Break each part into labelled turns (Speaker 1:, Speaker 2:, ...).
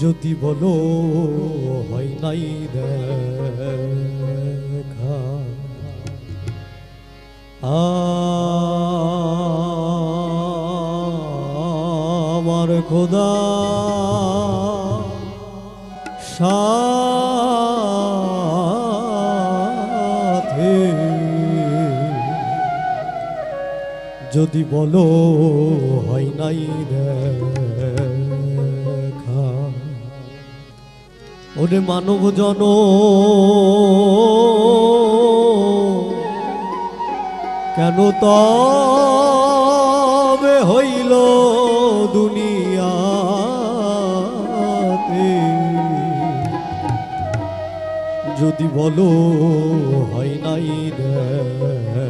Speaker 1: যদি বলো হয় নাই দেখা আমার খোদা সাথে যদি বলো হয় নাই দেখা ওরে মানব জন কেন তবে হইল দুনিয়াতে যদি বলো হয় নাই দেখা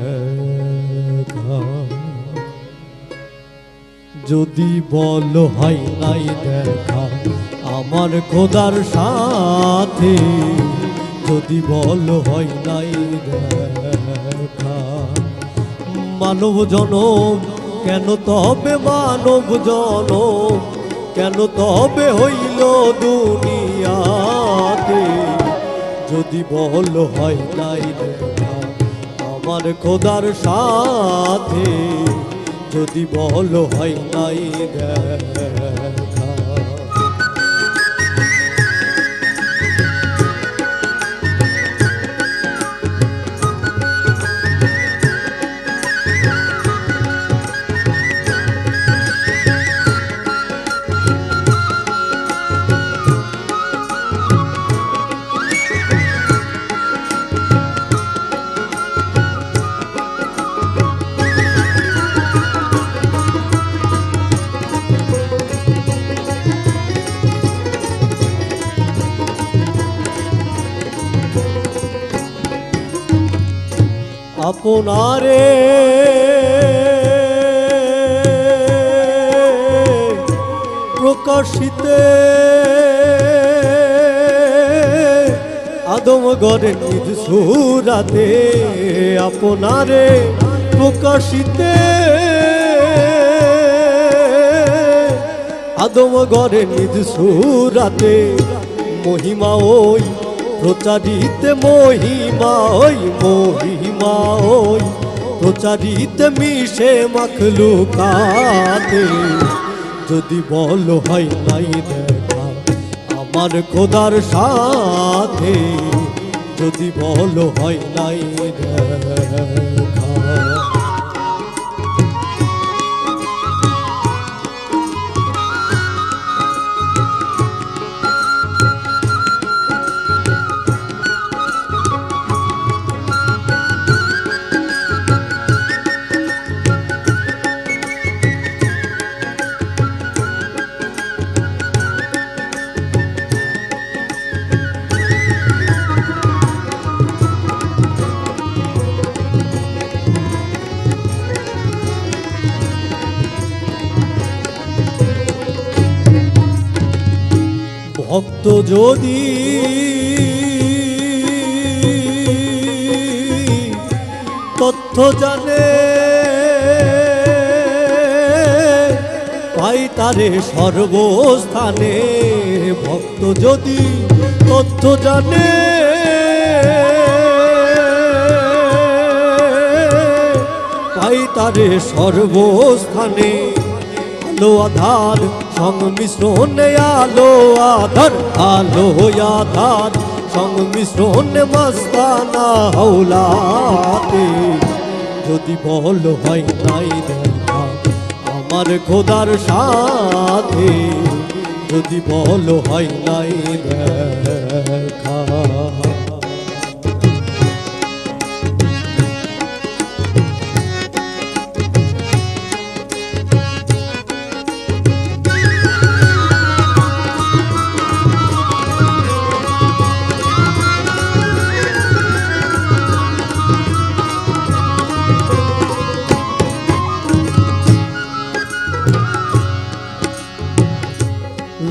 Speaker 1: যদি বলো হয় নাই দেখা আমার খোদার সাথে যদি বলো হয় নাই দেখা মানব জনম কেন তবে মানব জনম কেন তবে হইল দুনিয়াতে যদি বলো হয় নাই দেখা আমার খোদার সাথে যদি বলো হয় নাই দেখা আপনারে প্রকাশিতে আদম গড়ে নিজ সুরাতে আপনারে প্রকাশিতে আদম গড়ে নিজ সুরাতে মহিমা ওই প্রচারিতে মহিমা ওই প্রচারিতে মিশে মাখলুকাতে যদি বলো হয় নাই দেখা আমার খোদার সাথে যদি বলো হয় নাই দেখা ভক্ত যদি তথ্য জানে পাই তারে সর্বস্থানে ভক্ত যদি তথ্য জানে পাই তারে সর্বস্থানে আলো আধার সংমিশ্রণে আলো আধার সংমিশ্রণে মস্তানা হাওলাতে যদি বলো হয় নাই দেখা আমার খোদার সাথে যদি বলো হয় নাই দেখা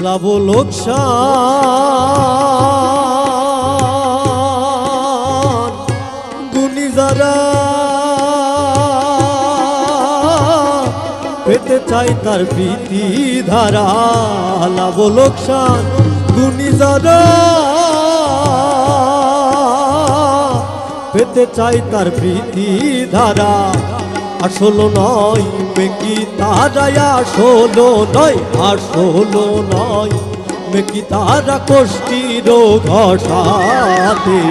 Speaker 1: লাভ লোকসান গুণী যারা পেতে চাই তার প্রীতি ধারা লাভ লোকসান গুণী যারা পেতে চাই তার প্রীতি ধারা, আসল নয় মেকি তারাই, আসল নয়, আসল নয় মেকি তারা কষ্টির ঘষাতে।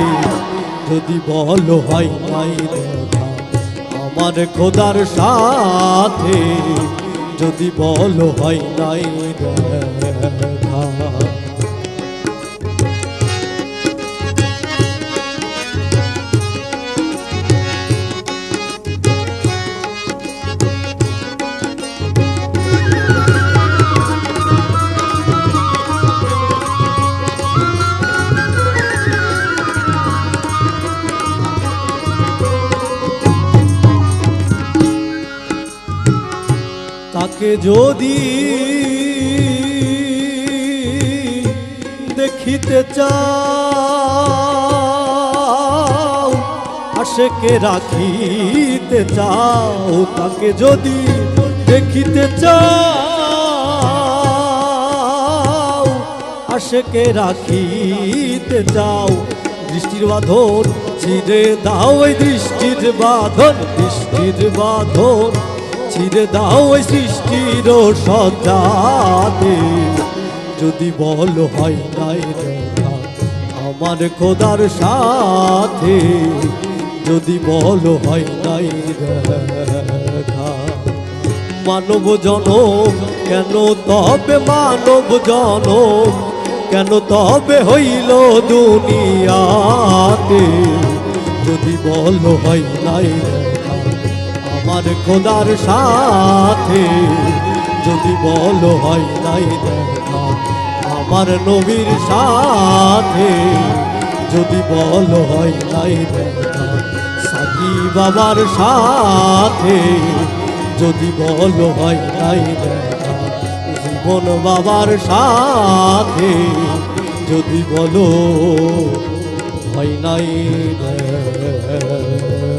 Speaker 1: যদি বল হয় নাই দেখা আমার খোদার সাথে, যদি বল হয় নাই দেখা। তাকে যদি দেখিতে চাও, আশেকে রাখিতে চাও, তাকে যদি দেখিতে চাও, আশেকে রাখিতে চাও, দৃষ্টির বাঁধন ছিঁড়ে দাও, ওই দৃষ্টির বাঁধন, দৃষ্টির বাঁধন ছিঁড়ে দাও ওই সৃষ্টির সজ্জাতে। যদি বল হয় নাই দেখা আমার খোদার সাথে, যদি বল হয় নাই দেখা। মানব জনম কেন তবে, মানব জনম কেন তবে হইল দুনিয়াতে। যদি বল হয় নাই দেখা আমার খোদার সাথে, যদি বল হয় নাই দেখা আমার নবীর সাথে, যদি বল হয় নাই দেখা সাকি বাবার সাথে, যদি বল হয় নাই দেখা জীবন বাবার সাথে, যদি বলো হয় নাই দেখা।